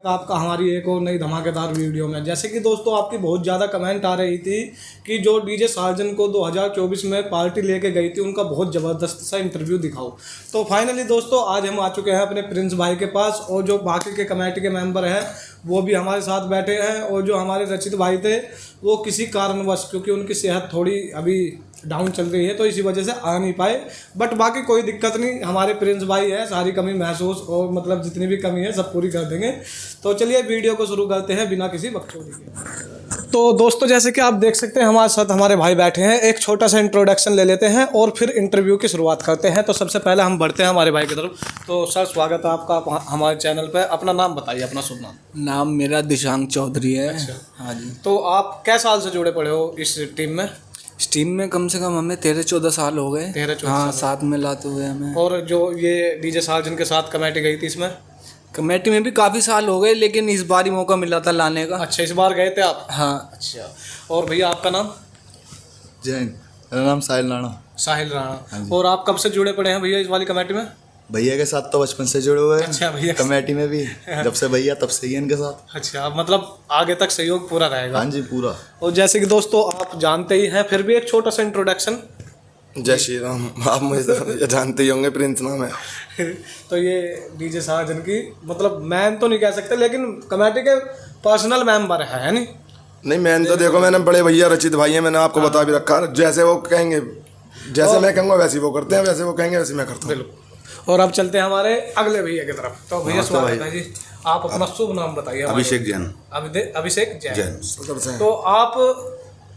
आपका हमारी एक और नई धमाकेदार वीडियो में। जैसे कि दोस्तों आपकी बहुत ज़्यादा कमेंट आ रही थी कि जो डीजे साजन को 2024 में पार्टी लेके गई थी उनका बहुत ज़बरदस्त सा इंटरव्यू दिखाओ। तो फाइनली दोस्तों आज हम आ चुके हैं अपने प्रिंस भाई के पास, और जो बाकी के कमेटी के मेंबर हैं वो भी हमारे साथ बैठे हैं। और जो हमारे रचित भाई थे वो किसी कारणवश, क्योंकि उनकी सेहत थोड़ी अभी डाउन चल रही है तो इसी वजह से आ नहीं पाए, बट बाकी कोई दिक्कत नहीं, हमारे प्रिंस भाई है, सारी कमी महसूस और मतलब जितनी भी कमी है सब पूरी कर देंगे। तो चलिए वीडियो को शुरू करते हैं बिना किसी बकचोदी के। तो दोस्तों जैसे कि आप देख सकते हैं हमारे साथ हमारे भाई बैठे हैं, एक छोटा सा इंट्रोडक्शन ले लेते हैं और फिर इंटरव्यू की शुरुआत करते हैं। तो सबसे पहले हम बढ़ते हैं हमारे भाई की तरफ। तो सर स्वागत है आपका हमारे चैनल पर। अपना नाम बताइए, अपना शुभ नाम। नाम मेरा दिशांक चौधरी है। अच्छा। हाँ जी। तो आप कै साल से जुड़े पड़े हो इस टीम में? इस टीम में कम से कम हमें 13-14 साल हो गए। 13-14 हाँ, साथ में लाते हुए हमें। और जो ये डीजे साजन के साथ कमेटी गई थी इसमें? कमेटी में भी काफ़ी साल हो गए, लेकिन इस बार ही मौका मिला था लाने का। अच्छा, इस बार गए थे आप? हाँ। अच्छा। और भैया आपका नाम? जैन। मेरा नाम साहिल राणा। साहिल राणा। और आप कब से जुड़े पड़े हैं भैया इस वाली कमेटी में? भैया के साथ तो बचपन से जुड़े हुए हैं। अच्छा भैया। कमेटी में भी जब से भैया तब से ही है इनके साथ। अच्छा, मतलब आगे तक सहयोग पूरा रहेगा? हाँ जी, पूरा। और जैसे कि दोस्तों आप जानते ही हैं, फिर भी एक छोटा सा इंट्रोडक्शन। जय श्री राम। आप मुझे जानते ही होंगे, प्रिंस नाम है। तो ये डीजे साजन की मतलब मैन तो नहीं कह सकते, लेकिन कमेटी के पर्सनल मेंबर है नहीं? नहीं, मैंने तो देखो, मैंने बड़े भैया रचित भाई हैं, मैंने आपको बता भी रखा। जैसे वो कहेंगे, जैसे मैं कहूँगा वैसे वो करते हैं, वैसे वो कहेंगे वैसे मैं करता हूँ। और अब चलते हैं हमारे अगले भैया की तरफ। तो भैया स्वागत है जी। आप अपना शुभ नाम बताइए। अभिषेक जैन। अभिषेक जैन। सदर से। तो आप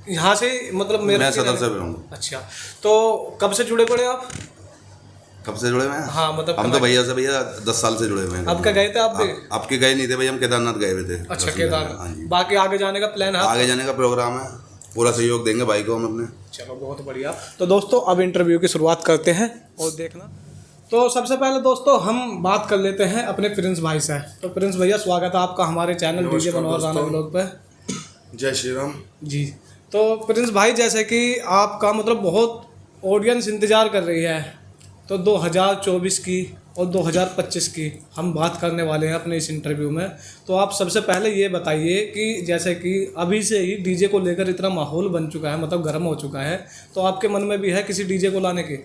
यहाँ से मतलब मैं सदर से हूँ। अच्छा, तो कब से जुड़े पड़े आप? कब से जुड़े हुए हैं? हाँ मतलब हम तो भैया से 10 साल से जुड़े हुए हैं। अब क्या गए थे आप भी? आपके गए नहीं थे भैया, हम केदारनाथ गए हुए थे। अच्छा, केदारनाथ। हाँ जी। बाकी आगे जाने का प्लान है? आगे जाने का प्रोग्राम है, पूरा सहयोग देंगे भाई को हम अपने। चलो बहुत बढ़िया। तो दोस्तों अब इंटरव्यू की शुरुआत करते हैं और देखना। तो सबसे पहले दोस्तों हम बात कर लेते हैं अपने प्रिंस भाई से। तो प्रिंस भैया स्वागत है आपका हमारे चैनल डीजे बनवार राणा ब्लॉग पे। जय श्री राम जी। तो प्रिंस भाई जैसे कि आपका मतलब बहुत ऑडियंस इंतज़ार कर रही है, तो 2024 की और 2025 की हम बात करने वाले हैं अपने इस इंटरव्यू में। तो आप सबसे पहले ये बताइए कि जैसे कि अभी से ही डीजे को लेकर इतना माहौल बन चुका है, मतलब गर्म हो चुका है, तो आपके मन में भी है किसी डीजे को लाने की?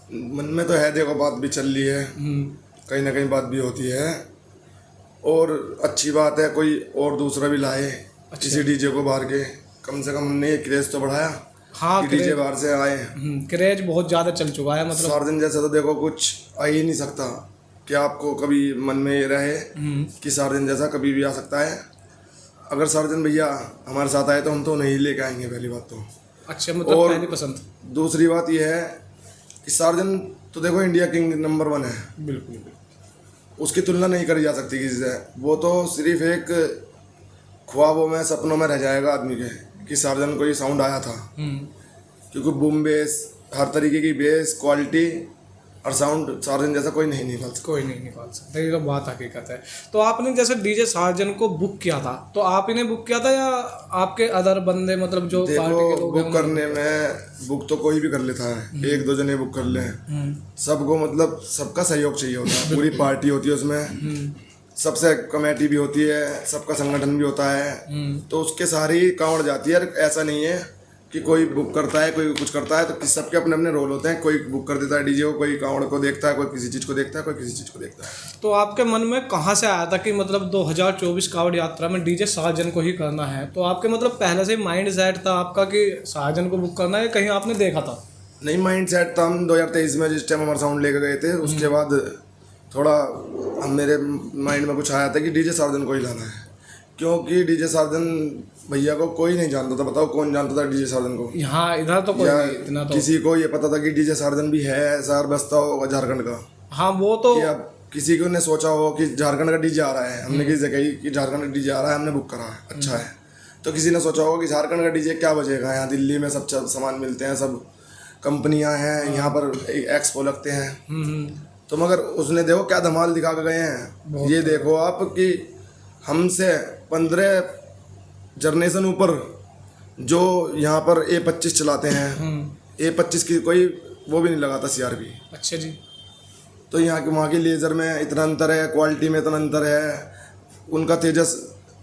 मन में तो है, देखो बात भी चल रही है, कहीं ना कहीं बात भी होती है, और अच्छी बात है कोई और दूसरा भी लाए। किसी डीजे को बाहर के, कम से कम हमने ये क्रेज तो बढ़ाया। हाँ, डीजे बाहर से आए। क्रेज बहुत ज़्यादा चल चुका है। मतलब सार्जन जैसा तो देखो कुछ आ ही नहीं सकता कि आपको कभी मन में ये रहे कि सार्जन जैसा कभी भी आ सकता है। अगर सार्जन भैया हमारे साथ आए तो हम तो नहीं लेके आएंगे, पहली बात तो। अच्छा, मतलब और पहली पसंद। दूसरी बात यह है कि सार्जन तो देखो इंडिया किंग नंबर 1 है। बिल्कुल। उसकी तुलना नहीं करी जा सकती किसी से। वो तो सिर्फ एक ख्वाबों में, सपनों में रह जाएगा आदमी के कि सार्जन को ये साउंड आया था। क्योंकि बूम बेस, हर तरीके की बेस क्वालिटी और साउंड सार्जन जैसा कोई नहीं निकाल सकता। कोई नहीं निकाल सकता, ये तो बात हकीकत है। तो आपने जैसे डीजे सार्जन को बुक किया था, तो आप ही ने बुक किया था या आपके अदर बंदे, मतलब जो पार्टी के देखो लोग हैं बुक करने में बुक तो कोई भी कर लेता है, 1-2 जने बुक कर ले। सबको मतलब सबका सहयोग चाहिए होता है, पूरी पार्टी होती है उसमें, सबसे कमेटी भी होती है, सबका संगठन भी होता है, तो उसके सारी कांवड़ जाती है। ऐसा नहीं है कि कोई बुक करता है कोई कुछ करता है, तो सबके अपने अपने रोल होते हैं। कोई बुक कर देता है डीजे को, कोई कांवड़ को देखता है, कोई किसी चीज़ को देखता है, कोई किसी चीज़ को देखता है। तो आपके मन में कहाँ से आया था कि मतलब 2024 कावड़ यात्रा में डीजे साजन को ही करना है? तो आपके मतलब पहले से माइंड सेट था आपका कि साजन को बुक करना है, कहीं आपने देखा था? नहीं, माइंड सेट था। हम 2023 में जिस टाइम हमारा साउंड लेके गए थे, उसके बाद थोड़ा मेरे माइंड में कुछ आया था कि डीजे सार्जन को ही लाना है। क्योंकि डीजे सार्जन भैया को कोई नहीं जानता था। बताओ कौन जानता था डीजे सार्जन को? यहाँ इधर तो कोई नहीं, इतना तो किसी को ये पता था कि डीजे सार्जन भी है, सर बसता होगा झारखंड का। हाँ वो तो कि अब किसी को ने सोचा हो कि झारखंड का डीजे आ रहा है, हमने किसी जगह कि झारखंड का डीजे आ रहा है, हमने बुक करा है, अच्छा है। तो किसी ने सोचा होगा कि झारखंड का डीजे क्या बजेगा, यहाँ दिल्ली में सब सामान मिलते हैं, सब कंपनियां हैं, यहाँ पर एक्सपो लगते हैं। तो मगर उसने देखो क्या धमाल दिखा के गए हैं। ये देखो आप कि हमसे 15 जनरेशन ऊपर जो यहाँ पर A25 चलाते हैं, A25 की कोई वो भी नहीं लगाता CRP। अच्छा जी। तो यहाँ की वहाँ की लेज़र में इतना अंतर है, क्वालिटी में इतना अंतर है, उनका तेजस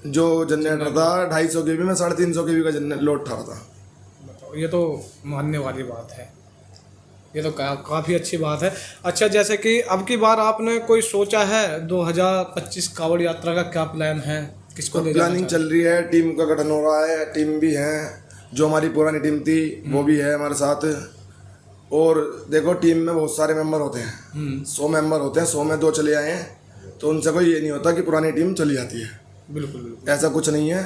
जो जनरेटर था 250 केवी में 350 केवी का लोड उठा रहा था। बताओ, ये तो मानने वाली बात है, ये तो काफ़ी अच्छी बात है। अच्छा, जैसे कि अब की बार आपने कोई सोचा है 2025 कावड़ यात्रा का क्या प्लान है, किसको ले जाना प्लानिंग चल रही है, टीम का गठन हो रहा है, टीम भी है, जो हमारी पुरानी टीम थी वो भी है हमारे साथ। और देखो टीम में बहुत सारे मेंबर होते हैं, 100 मेंबर होते हैं, 100 में 2 चले आए हैं, तो उनसे कोई ये नहीं होता कि पुरानी टीम चली जाती है। बिल्कुल बिल्कुल। ऐसा कुछ नहीं है,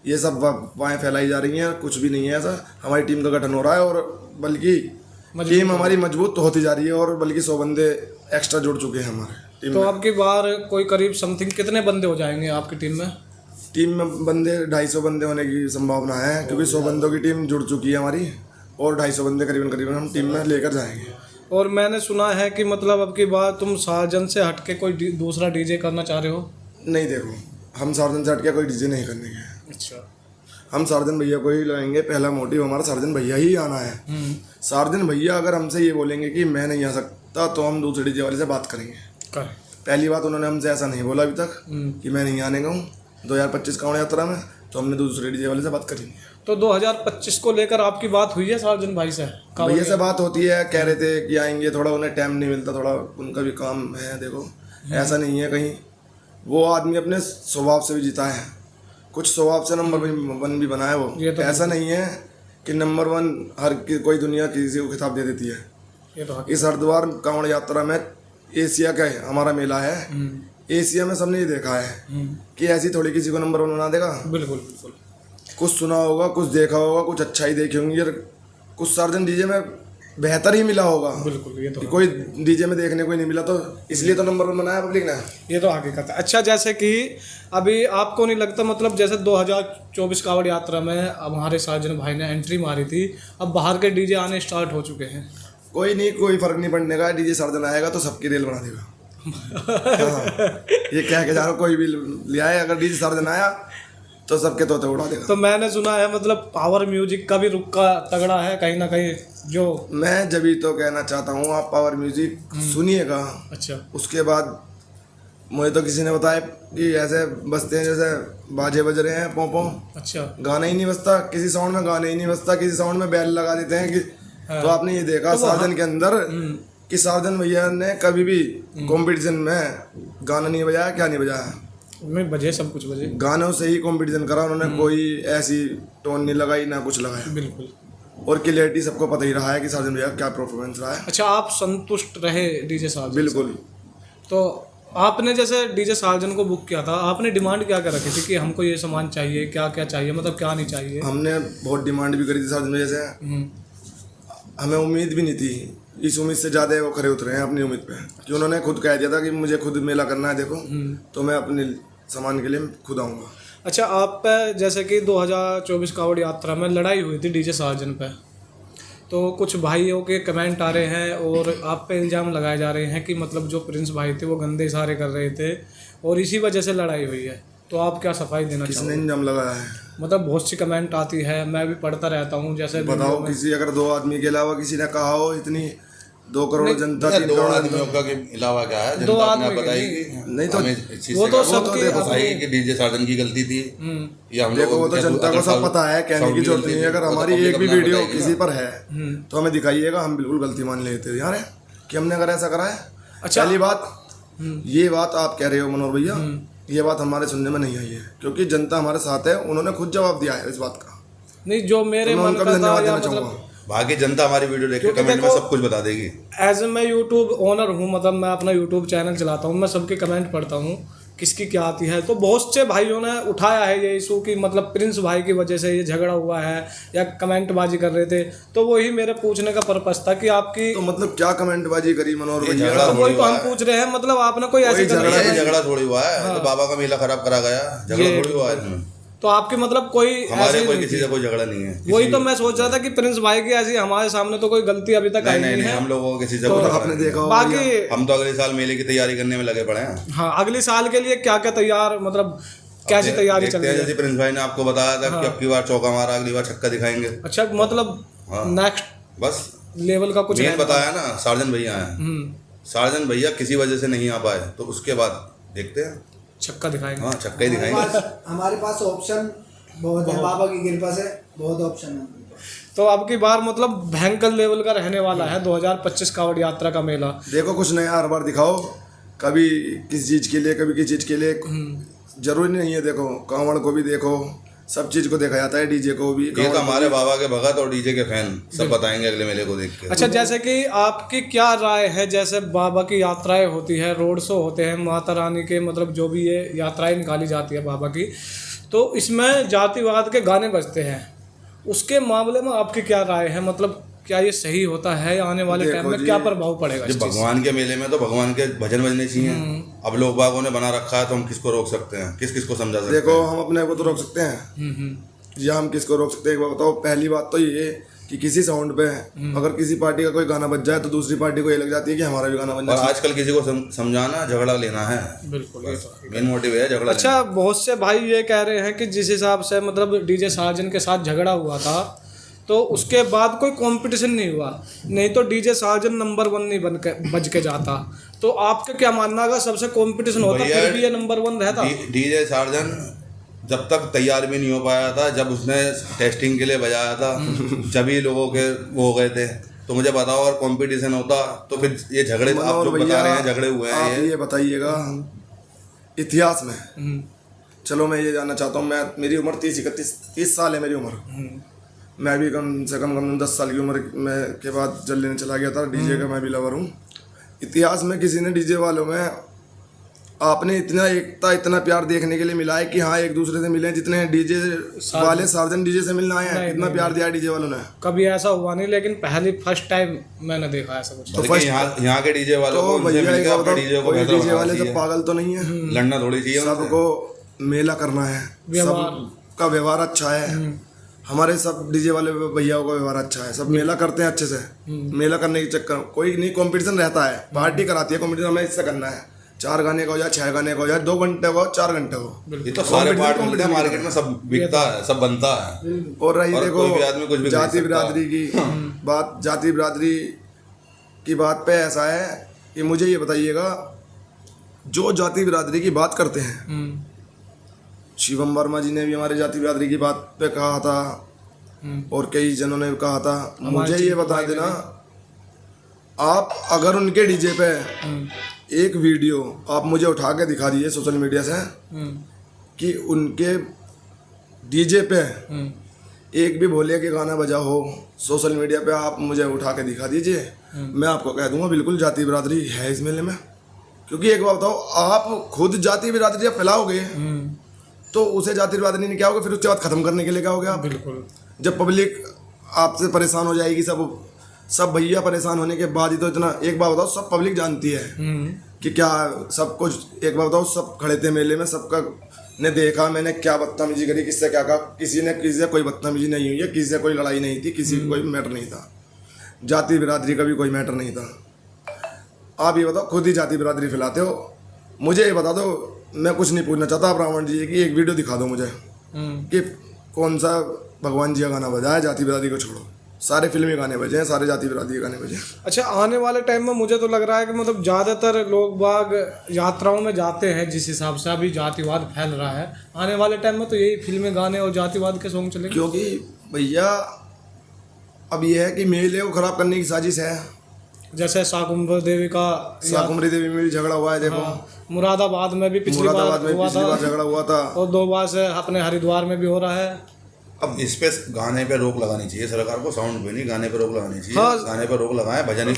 ये सब अफवाहें फैलाई जा रही हैं, कुछ भी नहीं है ऐसा। हमारी टीम का गठन हो रहा है और बल्कि टीम हमारी मजबूत तो होती जा रही है और बल्कि 100 बंदे एक्स्ट्रा जुड़ चुके हैं हमारे टीम तो में। अब की बार कोई करीब समथिंग कितने बंदे हो जाएंगे आपकी टीम में? टीम में बंदे 250 बंदे होने की संभावना है, क्योंकि 100 बंदों की टीम जुड़ चुकी है हमारी और 250 बंदे करीबन करीबन हम टीम में लेकर जाएंगे। और मैंने सुना है कि मतलब अब की बार तुम साजन से हटके कोई दूसरा डीजे करना चाह रहे हो? नहीं, देखो हम सार्जन से हटके कोई डीजे नहीं करने के, अच्छा। हम सार्जन भैया को ही लाएंगे। पहला मोटिव हमारा सार्जन भैया ही आना है। सार्जन भैया अगर हमसे ये बोलेंगे कि मैं नहीं आ सकता तो हम दूसरे डीजे वाले से बात करेंगे। पहली बात, उन्होंने हमसे ऐसा नहीं बोला अभी तक कि मैं नहीं आने का हूँ 2025 कावड़ यात्रा में, तो हमने दूसरे डीजे वाले से बात करेंगे। तो 2025 को लेकर आपकी बात हुई है सार्जन भाई से? भैया से बात होती है, कह रहे थे कि आएंगे, थोड़ा उन्हें टाइम नहीं मिलता, थोड़ा उनका भी काम है। देखो ऐसा नहीं है कहीं, वो आदमी अपने स्वभाव से भी जीता है, कुछ स्वभाव से नंबर 1 भी बना है वो। ये तो ऐसा नहीं है कि नंबर 1 हर कोई दुनिया किसी को खिताब दे देती है। ये तो इस हरिद्वार कांवड़ यात्रा में एशिया का हमारा मेला है, एशिया में सबने ये देखा है कि ऐसी थोड़ी किसी को नंबर 1 बना देगा। बिल्कुल बिल्कुल। कुछ सुना होगा, कुछ देखा होगा, कुछ अच्छा ही देखी होंगी यार, कुछ सार्जन डीजे में बेहतर ही मिला होगा। बिल्कुल, ये तो कि कोई डीजे में देखने को ही नहीं मिला, तो इसलिए तो नंबर 1 बनाया पब्लिक ने। ये तो हकीकत है। अच्छा, जैसे कि अभी आपको नहीं लगता मतलब जैसे 2024 कावड़ यात्रा में अब हमारे साजन भाई ने एंट्री मारी थी, अब बाहर के डीजे आने स्टार्ट हो चुके हैं? कोई नहीं, कोई फर्क नहीं पड़ने का, डीजे सार्जन आएगा तो सबकी रेल बना देगा। हाँ, ये कह के जा रहा हूँ, कोई भी ले आए, अगर डीजे सार्जन आया तो सबके तोते उड़ा देगा। तो मैंने सुना है मतलब पावर म्यूजिक का भी रुक्का तगड़ा है कहीं ना कहीं, जो मैं जब ही तो कहना चाहता हूँ आप पावर म्यूजिक सुनिएगा। अच्छा। उसके बाद मुझे तो किसी ने बताया कि ऐसे बजते हैं जैसे बाजे बज रहे हैं, पों पों। अच्छा। गाना ही नहीं बजता किसी साउंड में, गाना ही नहीं बजता किसी साउंड में, बैल लगा देते हैं कि तो आपने ये देखा तो सार्जन के अंदर कि सार्जन भैया ने कभी भी कंपटीशन में गाना नहीं बजाया, क्या नहीं बजाया, में बजे सब कुछ बजे, गानों से ही कंपटीशन करा उन्होंने, कोई ऐसी टोन नहीं लगाई ना कुछ लगाया। बिल्कुल। और क्लियरिटी सबको पता ही रहा है कि सार्जन भैया क्या परफॉर्मेंस रहा है। अच्छा, आप संतुष्ट रहे डीजे सार्जन से? बिल्कुल। तो आपने जैसे डीजे सार्जन को बुक किया था, आपने डिमांड क्या क्या रखी थी कि हमको ये सामान चाहिए, क्या क्या चाहिए, मतलब क्या नहीं चाहिए? हमने बहुत डिमांड भी करी थी सार्जन भैया से, हमें उम्मीद भी नहीं थी, इस उम्मीद से ज़्यादा वो खरे उतरे हैं अपनी उम्मीद पे, कि उन्होंने खुद कह दिया था कि मुझे खुद मेला करना है, देखो तो मैं अपने सामान के लिए खुद आऊँगा। अच्छा, आप पे जैसे कि 2024 कावड़ यात्रा में लड़ाई हुई थी डीजे सार्जन पे, तो कुछ भाइयों के कमेंट आ रहे हैं और आप पे इल्ज़ाम लगाए जा रहे हैं कि मतलब जो प्रिंस भाई थे वो गंदे इशारे कर रहे थे और इसी वजह से लड़ाई हुई है, तो आप क्या सफाई देना किसने चाहोगे? इंजाम लगाया है? मतलब बहुत सी कमेंट आती है, मैं भी पढ़ता रहता हूँ, जैसे बताओ किसी, अगर 2 आदमी के अलावा किसी ने कहा हो, इतनी 2 करोड़ जनता, 3 दो करोड़ आदमियों का के अलावा क्या है, 2 जनता अपने आदमी बताएगी। नहीं तो वो तो सबकी बताएगी कि डीजे सार्जन की गलती थी या हम देखो, वो लोगों तो की जनता को सब पता है, कहने की जरूरत नहीं है। अगर हमारी एक भी वीडियो किसी पर है तो हमें दिखाइएगा, हम बिल्कुल गलती मान लेते हैं यार कि हमने अगर ऐसा करा है। अच्छा। पहली बात, ये बात आप कह रहे हो मनोहर भैया, ये बात हमारे सुनने में नहीं आई है, क्योंकि जनता हमारे साथ है, उन्होंने खुद जवाब दिया है इस बात का। नहीं, जो मेरे तो मैं मन उनका का भी था धन्यवाद या देना मतलब चाहूँगा। बाकी जनता हमारी वीडियो देख के क्योंकि कमेंट में देखो, सब कुछ बता देगी। एज मैं यूट्यूब ओनर हूँ, मतलब मैं अपना यूट्यूब चैनल चलाता हूँ, मैं सबके कमेंट पढ़ता हूँ किसकी क्या आती है, तो बहुत से भाइयों ने उठाया है ये इशू कि मतलब प्रिंस भाई की वजह से ये झगड़ा हुआ है या कमेंटबाजी कर रहे थे, तो वही मेरे पूछने का पर्पस था कि आपकी, तो मतलब क्या कमेंटबाजी करी मनोहर भैया? झगड़ा तो वही तो हम पूछ रहे हैं, मतलब आपने कोई ऐसी झगड़ा थोड़ी हुआ है, तो बाबा का मेला खराब करा गया, झगड़ा थोड़ी हुआ है इसमें। तो आपकी मतलब कोई हमारे ऐसी कोई नहीं किसी थी। से कोई झगड़ा नहीं है। वही तो मैं सोच रहा था कि प्रिंस भाई की ऐसी हमारे सामने तो कोई गलती अभी तक आई नहीं नहीं नहीं, है। हम लोगों को किसी से तो कोई झगड़ा आपने नहीं देखा है। होगा भैया, बाकी हम तो अगले साल मेले की तैयारी करने में लगे पड़े हैं। हाँ, अगले साल के लिए क्या क्या तैयार, मतलब कैसी तैयारी चल देखते रही हैं, है? जैसे प्रिंस भाई ने आपको बताया था कि अब की बार चौका मारा, अगली बार छक्का दिखाएंगे। अच्छा, मतलब नेक्स्ट बस लेवल का कुछ मेन रहता है। बताया ना, सार्जन भैया हैं। सार्जन भैया किसी वजह से नहीं आ पाए, तो उसके बाद देखते हैं। छक्का दिखाएंगे। हाँ छक्का ही दिखाएंगे। हमारे पास ऑप्शन बहुत है, बाबा की कृपा से बहुत ऑप्शन है। तो अब की बार मतलब भयंकर लेवल का रहने वाला है 2025 कावड़ यात्रा का मेला। देखो कुछ नया हर बार दिखाओ, कभी किस चीज़ के लिए, कभी किस चीज़ के लिए। जरूरी नहीं है, देखो कांवड़ को भी देखो, सब चीज़ को देखा जाता है, डीजे को भी। ये तो हमारे बाबा के भगत और डीजे के फैन सब बताएंगे अगले मेले को देख के। अच्छा, जैसे कि आपकी क्या राय है, जैसे बाबा की यात्राएं होती है, रोड शो होते हैं, माता रानी के मतलब जो भी ये यात्राएं निकाली जाती है बाबा की, तो इसमें जातिवाद के गाने बजते हैं, उसके मामले में आपकी क्या राय है? मतलब क्या ये सही होता है? आने वाले टाइम में क्या प्रभाव पड़ेगा? जब भगवान के मेले में तो भगवान के भजन बजने चाहिए। अब लोग बागों ने बना रखा है तो हम किसको रोक सकते हैं? किस को समझा सकते हैं? देखो हम अपने को तो रोक सकते हैं, या हम किसको रोक सकते हैं? एक बात बताओ, पहली बात तो ये कि किसी साउंड पे अगर किसी पार्टी का कोई गाना बज जाए तो दूसरी पार्टी को ये लग जाती है कि हमारा भी गाना बज और जाए। आजकल किसी को समझाना झगड़ा लेना है, बिल्कुल। मेन मोटिव है झगड़ा। अच्छा, बहुत से भाई ये कह रहे हैं कि जिस हिसाब से मतलब डीजे साजन के साथ झगड़ा हुआ था तो उसके बाद कोई कंपटीशन नहीं हुआ, नहीं तो डीजे साजन नंबर 1 नहीं बज के जाता। तो आपका क्या मानना है, सबसे कंपटीशन होता फिर भी ये नंबर 1 रहता? डीजे सार्जन जब तक तैयार भी नहीं हो पाया था, जब उसने टेस्टिंग के लिए बजाया था जभी लोगों के वो हो गए थे। तो मुझे बताओ, अगर कंपटीशन होता तो फिर ये झगड़े आप जो बता रहे हैं झगड़े हुए हैं। आप ये बताइएगा इतिहास में, चलो मैं ये जानना चाहता हूँ, मैं मेरी उम्र 30 साल है मेरी उम्र। मैं भी कम से कम 10 साल की उम्र में के बाद जल लेने चला गया था डीजे का, मैं भी लवर हूँ। इतिहास में किसी ने डीजे वालों में आपने इतना एकता इतना प्यार देखने के लिए मिला है कि हाँ एक दूसरे से मिले, जितने डीजे वाले सार्जन डीजे से मिलने आए हैं, इतना प्यार दिया डीजे वालों ने। कभी ऐसा हुआ नहीं, लेकिन फर्स्ट टाइम मैंने देखा ऐसा कुछ। तो यहाँ के डीजे वालों को उनसे मिलकर अपने डीजे को बेहतर डीजे वाले बनाना सब पागल तो नहीं है, लड़ना थोड़ी चाहिए। सबको मेला करना है, सबका व्यवहार अच्छा है। हमारे सब डीजे वाले भैया का व्यवहार अच्छा है, सब मेला करते हैं अच्छे से। मेला करने के चक्कर कोई नहीं कंपटीशन रहता है, पार्टी कराती है कंपटीशन, हमें इससे करना है। 4 गाने का हो जाए, 6 गाने का हो जाए, 2 घंटे का हो, 4 घंटे हो, ये तो सारे पार्ट मिलते हैं मार्केट में, सब बिकता है, सब बनता है। और रही और कोई भी आदमी कुछ देखो भी जाति खरीद सकता बिरादरी की बात, जाति बिरादरी की बात पे ऐसा है कि मुझे ये बताइएगा, जो जाति बिरादरी की बात करते हैं, शिवम वर्मा जी ने भी हमारे जाति बिरादरी की बात पे कहा था और कई जनों ने कहा था। मुझे ये बता देना, आप अगर उनके डीजे पे एक वीडियो आप मुझे उठा के दिखा दीजिए सोशल मीडिया से कि उनके डीजे पे एक भी भोले के गाना बजा हो, सोशल मीडिया पे आप मुझे उठा के दिखा दीजिए, मैं आपको कह दूंगा बिल्कुल जाति बिरादरी है इस मेले में। क्योंकि एक बात बताओ, आप खुद जाति बिरादरी जब फैलाओगे तो उसे जाति बिरादरी ने क्या होगा, फिर उसके बाद खत्म करने के लिए क्या होगा आप? बिल्कुल। जब पब्लिक आपसे परेशान हो जाएगी, सब भैया परेशान होने के बाद ही तो इतना, एक बात बताओ, सब पब्लिक जानती है कि क्या सब कुछ। एक बात बताओ, सब खड़े थे मेले में, सबका ने देखा मैंने क्या बदतमीजी करी, किससे क्या कहा, किसी से कोई बदतमीजी नहीं हुई है, किसी से कोई लड़ाई नहीं थी, किसी को कोई मैटर नहीं था, जाति बिरादरी का भी कोई मैटर नहीं था। आप ये बताओ, खुद ही जाति बिरादरी फैलाते हो। मुझे ये बता दो, मैं कुछ नहीं पूछना चाहता, आप रावण जी की एक वीडियो दिखा दो मुझे कि कौन सा भगवान जी का गाना बजा है, जाति बिरादरी को छोड़ो, सारे फिल्मी गाने बजे हैं, सारे जाति बिरादरी गाने बजे हैं। अच्छा, आने वाले टाइम में मुझे तो लग रहा है कि मतलब ज़्यादातर लोग बाग यात्राओं में जाते हैं, जिस हिसाब से अभी जातिवाद फैल रहा है, आने वाले टाइम में तो यही फिल्मी गाने और जातिवाद के सॉन्ग चलेंगे। क्योंकि भैया अब ये है कि मेले को खराब करने की साजिश है। जैसे शाकुंभरी देवी में भी झगड़ा हुआ है, देखो। मुरादाबाद में भी पिछली बार झगड़ा हुआ था और 2 बार से अपने हरिद्वार में भी हो रहा है। अब इस पे गाने पे रोक लगानी चाहिए सरकार को, साउंड पे नहीं, गाने पे रोक लगानी चाहिए। हाँ। गाने पे रोक लगाए, भजन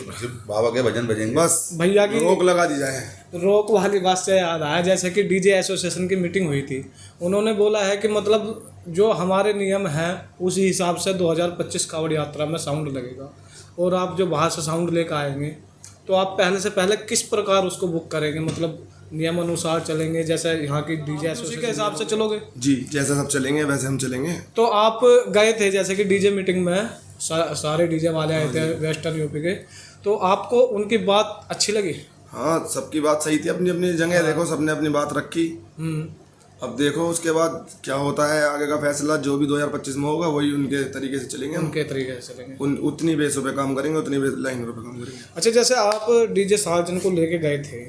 बाबा के भजन बजेंगे, बस भैया की रोक लगा दी जाए। रोक वाली बात से याद आया, जैसे कि डीजे एसोसिएशन की मीटिंग हुई थी, उन्होंने बोला है कि मतलब जो हमारे नियम हैं उसी हिसाब से 2025 कावड़ यात्रा में साउंड लगेगा, और आप जो बाहर से साउंड लेकर आएंगे तो आप पहले से पहले किस प्रकार उसको बुक करेंगे, मतलब नियम अनुसार चलेंगे जैसे यहाँ की डीजे एसोसिएशन के हिसाब से चलोगे? जी, जैसे सब चलेंगे वैसे हम चलेंगे। तो आप गए थे जैसे कि डीजे मीटिंग में, सारे डीजे वाले आए थे वेस्टर्न यूपी के, तो आपको उनकी बात अच्छी लगी? हाँ, सबकी बात सही थी, अपनी अपनी जगह। देखो सबने अपनी बात रखी। अब देखो उसके बाद क्या होता है, आगे का फैसला जो भी 2025 में होगा वही उनके तरीके से चलेंगे, उनके तरीके से चलेंगे, उतनी बेसों पे काम करेंगे, उतनी लाइनों पे काम करेंगे। अच्छा, जैसे आप डीजे सार्जन को लेके गए थे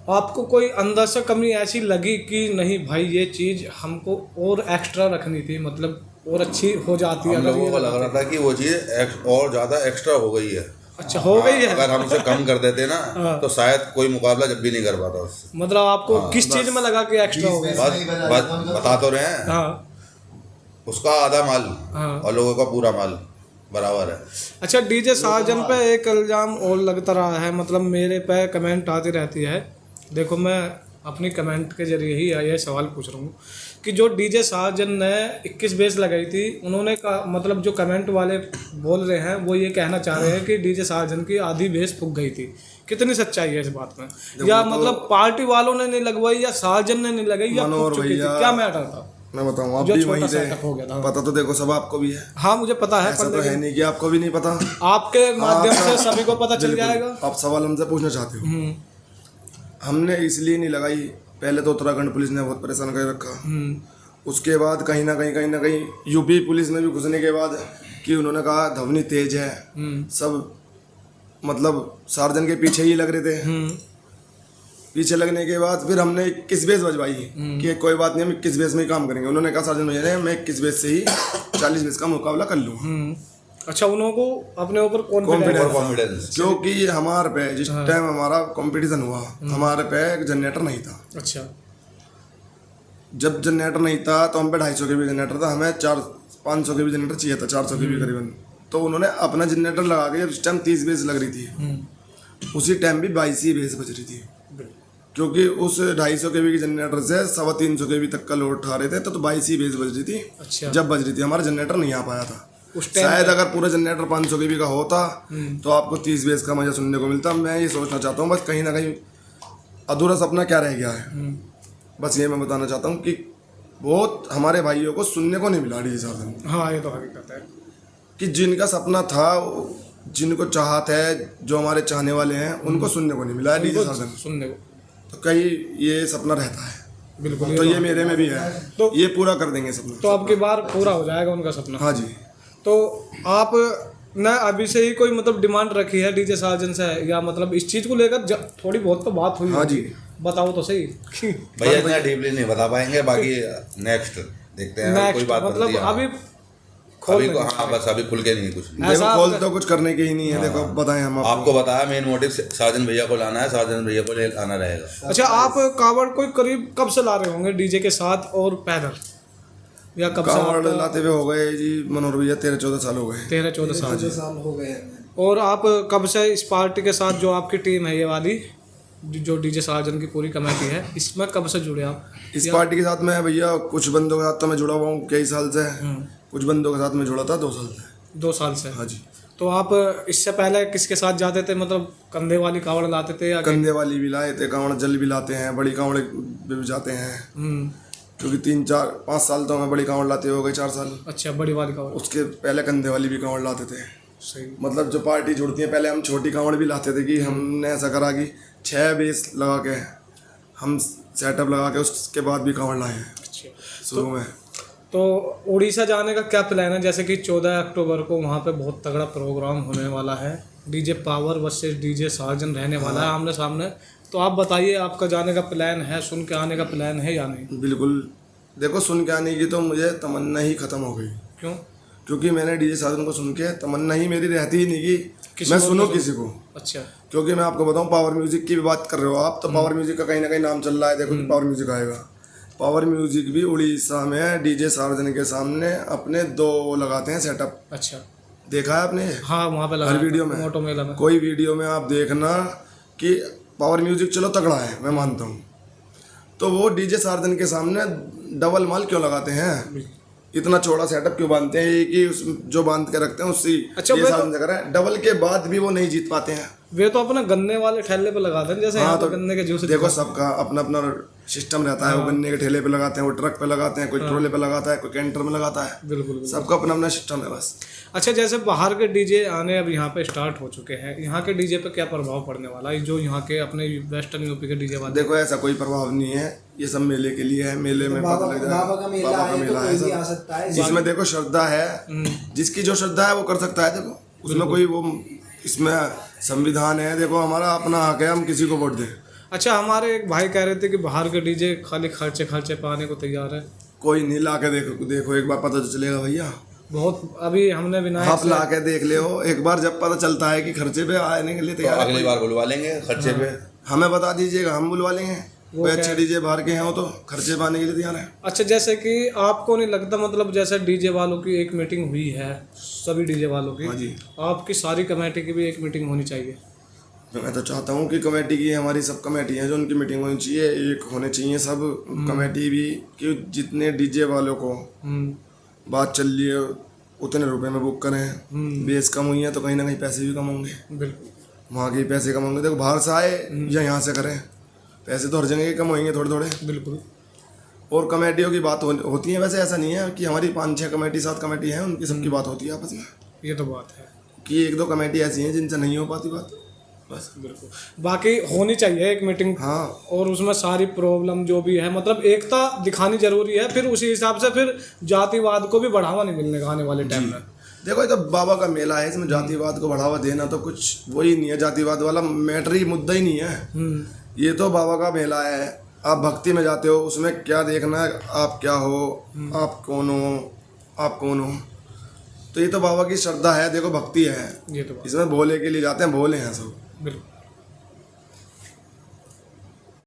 आपको कोई अंदर से कमी ऐसी लगी कि नहीं भाई ये चीज़ हमको और एक्स्ट्रा रखनी थी, मतलब और अच्छी हो जाती है हम अगर लोगों ये को लग रहा था कि वो चीज़ और ज़्यादा एक्स्ट्रा हो गई है। अच्छा हो गई है। अगर हम उसे कम कर देते ना हाँ। तो शायद कोई मुकाबला जब भी नहीं कर पाता उससे। मतलब आपको किस चीज़ में लगा कि एक्स्ट्रा हो गया? बस बता तो रहे हैं, हाँ उसका आधा माल हाँ। और लोगों का पूरा माल बराबर है। अच्छा डीजे साजन पे एक इल्ज़ाम और लगता रहा है, मतलब मेरे पे कमेंट आती रहती है। देखो मैं अपनी कमेंट के जरिए ही ये सवाल पूछ रहा हूँ कि जो डीजे साजन ने 21 बेस लगाई थी, उन्होंने कहा, मतलब जो कमेंट वाले बोल रहे हैं वो ये कहना चाह रहे हैं कि डीजे साजन की आधी बेस फूक गई थी। कितनी सच्चाई है इस बात में? या मतलब पार्टी वालों ने नहीं लगवाई या साजन ने नहीं लगाई या फूक चुकी थी? क्या मैटर था? मैं बताऊँ आप जो भी छोटा वहीं से सेटअप हो गया था। पता तो देखो सब आपको भी है, हाँ मुझे पता है, ऐसा पर तो है लेकिन नहीं कि आपको भी नहीं पता। आपके माध्यम से आपका- सभी को पता चल बिल्कुल। जाएगा। आप सवाल हमसे पूछना चाहते हो। हमने इसलिए नहीं लगाई, पहले तो उत्तराखंड पुलिस ने बहुत परेशान कर रखा। उसके बाद कहीं ना कहीं यूपी पुलिस में भी घुसने के बाद कि उन्होंने कहा ध्वनि तेज है, सब मतलब सार्जन के पीछे ही लग रहे थे। पीछे लगने के बाद फिर हमने 21 बेस बजवाई कि कोई बात नहीं हम 21 बेस में ही काम करेंगे। उन्होंने कहा सार्जन भैया ने मैं 21 बेस से ही 40 बेस का मुकाबला कर लूँगा। अच्छा उन्हों को अपने ऊपर कॉन्फिडेंस क्योंकि हमारे पे जिस टाइम हमारा कंपटीशन हुआ हमारे पे एक जनरेटर नहीं था। अच्छा जब जनरेटर नहीं था तो हम पे 250 के भी जनरेटर था, हमें 500 के भी जनरेटर चाहिए था, 400 के भी करीबन। तो उन्होंने अपना जनरेटर लगा के, जब उस टाइम 30 बेस लग रही थी उसी टाइम भी 22 ही बेस बज रही थी, क्योंकि उस 250 के भी की जनरेटर से 350 के भी तक का लोड उठा रहे थे। तो 22 ही बेस बज रही थी। अच्छा जब बज रही थी हमारा जनरेटर नहीं आ पाया था। उस टाइम शायद अगर पूरा जनरेटर 500 के भी का होता तो आपको 30 बेस का मजा सुनने को मिलता। मैं ये सोचना चाहता हूँ बस कहीं ना कहीं अधूरा सपना क्या रह गया है। बस ये मैं बताना चाहता हूँ कि बहुत हमारे भाइयों को सुनने को नहीं मिला डीजे साजन, हाँ ये तो हकीकत है। कि जिनका सपना था, जिनको चाहत है, जो हमारे चाहने वाले हैं, उनको सुनने को नहीं मिला है डीजे साजन। सुनने को तो कहीं ये सपना रहता है, बिल्कुल। तो ये मेरे में भी है, तो ये पूरा कर देंगे सपना। तो अब की बार पूरा हो जाएगा उनका सपना। हाँ जी। तो आप ने अभी से ही कोई मतलब डिमांड रखी है डीजे साजन से, या मतलब इस चीज़ को लेकर थोड़ी बहुत तो बात हुई? हाँ जी। बताओ तो सही। भैया इतना डीपली नहीं बता पाएंगे, बाकी नेक्स्ट देखते हैं। कोई नेक्स्ट बात मतलब बनती है। अभी अभी को हाँ बस अभी खुल के नहीं कुछ नहीं। देखो ऐसा खोल तो कुछ करने के ही नहीं है। देखो बताएं हम आपको बताया मेन मोटिव साजन भैया को लाना है, साजन भैया को ले आना रहेगा। अच्छा आप कावड़ कोई करीब कब से ला रहे होंगे डीजे के साथ और पैदल, या कब से? कांवड़ लाते हुए हो गए जी मनोहर भैया 13-14 साल हो गए। 13-14 साल। 5 साल हो गए हमें। और आप कब से इस पार्टी के साथ, जो आपकी टीम है ये वाली जो डीजे साजन की पूरी कमेटी है, इसमें कब से जुड़े आप? इस पार्टी के साथ में भैया कुछ बंदों के साथ तो मैं जुड़ा हुआ हूँ कई साल से, कुछ बंदों के साथ में जुड़ा था 2 साल से। 2 साल से? हाँ जी। तो आप इससे पहले किसके साथ जाते थे, मतलब कंधे वाली कावड़ लाते थे या? कंधे वाली भी लाए थे, कांवड़ जल भी लाते हैं, बड़ी कांवड़ भी जाते हैं। क्योंकि 3-4-5 साल तो हमें बड़ी कांवड़ लाते हो गए, 4 साल। अच्छा बड़ी वाली कावड़। उसके पहले कंधे वाली भी कांवड़ लाते थे। सही। मतलब जो पार्टी जुड़ती है, पहले हम छोटी कांवड़ भी लाते थे कि हमने ऐसा करा कि 6 बेस लगा के हम सेटअप लगा के उसके बाद भी कांवड़ लाए हैं अच्छा शुरू में। तो उड़ीसा जाने का क्या प्लान है? जैसे कि 14 अक्टूबर को वहाँ पे बहुत तगड़ा प्रोग्राम होने वाला है, डीजे पावर वर्सेस डीजे साजन रहने वाला है आमने सामने। तो आप बताइए आपका जाने का प्लान है, सुन के आने का प्लान है या नहीं? बिल्कुल। देखो सुन के आने की तो मुझे तमन्ना ही ख़त्म हो गई, क्यों? क्योंकि मैंने डीजे साजन को सुन के तमन्ना ही मेरी रहती ही नहीं कि मैं सुनूं किसी को। अच्छा। क्योंकि मैं आपको बताऊं, पावर म्यूजिक की भी बात कर रहे हो आप, तो पावर म्यूजिक का कहीं ना कहीं नाम चल रहा है। देखो कि पावर म्यूजिक आएगा। पावर म्यूजिक भी उड़ीसा में डीजे सार्वजनिक के सामने अपने 2 लगाते हैं सेटअप। अच्छा देखा है आपने? हाँ वहाँ पे लगा हर वीडियो में, मोटो मेला में। कोई वीडियो में आप देखना कि पावर म्यूजिक चलो तगड़ा है, मैं मानता हूँ, तो वो डीजे सार्वजनिक के सामने डबल माल क्यों लगाते हैं? इतना चौड़ा सेटअप क्यों बांधते हैं कि उस जो बांध के रखते हैं उससे अच्छा, ये वे साधन जगह है, डबल के बाद भी वो नहीं जीत पाते हैं। वे तो अपना गन्ने वाले ठेले पे लगाते हैं, जैसे हाँ, यहाँ तो पे गन्ने के जूस। देखो सबका अपना अपना सिस्टम रहता है। वो गन्ने के ठेले पे लगाते हैं, वो ट्रक पे लगाते हैं, कोई ट्रोले पे लगाता है, कोई कैंटर में लगाता है। बिल्कुल। सबका अपना अपना सिस्टम है बस। अच्छा जैसे बाहर के डीजे आने अब यहाँ पे स्टार्ट हो चुके हैं, यहाँ के डीजे पे क्या प्रभाव पड़ने वाला है, जो यहाँ के अपने वेस्टर्न यूपी के डीजे वाले? देखो ऐसा कोई प्रभाव नहीं है, ये सब मेले के लिए है। मेले में पता लग जाएगा। बाबा का मेला बाबा का है तो मेला कोई है भी आ सब। सकता है। जिसमें देखो श्रद्धा है, जिसकी जो श्रद्धा है वो कर सकता है। देखो उसमें कोई वो इसमें संविधान है, देखो हमारा अपना हक है, हम किसी को वोट दें। अच्छा, हमारे एक भाई कह रहे थे कि बाहर के डीजे खाली खर्चे पाने को तैयार है। कोई नहीं, ला के देखो देखो एक बार पता तो चलेगा भैया। बहुत अभी हमने विनायक आप ला के देख ले हो एक बार, जब पता चलता है कि खर्चे पे आने के लिए तो तैयार है अगली बार बुलवा लेंगे खर्चे पे। हमें बता दीजिएगा, हम बुलवा लेंगे। वो कोई क्या अच्छे है? डीजे बाहर के हैं वो तो खर्चे पाने के लिए तैयार है। अच्छा, जैसे कि आपको नहीं लगता मतलब जैसे डीजे वालों की एक मीटिंग हुई है, सभी डीजे वालों हाँ की, जी। आपकी सारी कमेटी की भी एक मीटिंग होनी चाहिए। तो मैं तो चाहता हूँ कि कमेटी की, हमारी सब कमेटी हैं जो उनकी मीटिंग होनी चाहिए, एक होने चाहिए सब कमेटी भी, कि जितने डीजे वालों को बात चल रही है उतने रुपए में बुक करें। बेस कम हुई है तो कहीं ना कहीं पैसे भी कम होंगे, बिल्कुल वहाँ के पैसे कम होंगे। देखो बाहर से आए या यहाँ से करें, पैसे तो हर जगह के कम होंगे थोड़े थोड़े। बिल्कुल। और कमेटियों की बात होती है, वैसे ऐसा नहीं है कि हमारी 5-6 कमेटी 7 कमेटी हैं, उनकी सबकी बात होती है आपस में, ये तो बात है। कि 1-2 कमेटी ऐसी हैं जिनसे नहीं हो पाती बात, बस। बिल्कुल, बाकी होनी चाहिए एक मीटिंग। हाँ, और उसमें सारी प्रॉब्लम जो भी है मतलब एकता दिखानी जरूरी है, फिर उसी हिसाब से फिर जातिवाद को भी बढ़ावा नहीं मिलने का आने वाले टाइम में। देखो ये तो बाबा का मेला है, इसमें जातिवाद को बढ़ावा देना तो कुछ वही नहीं है, जातिवाद वाला मैटर ही मुद्दा ही नहीं है। ये तो बाबा का मेला है, आप भक्ति में जाते हो, उसमें क्या देखना है आप क्या हो, आप कौन हो। तो ये तो बाबा की श्रद्धा है, देखो भक्ति है, ये तो बात इसमें भोले के लिए जाते हैं, भोले हैं सब। बिल्कुल।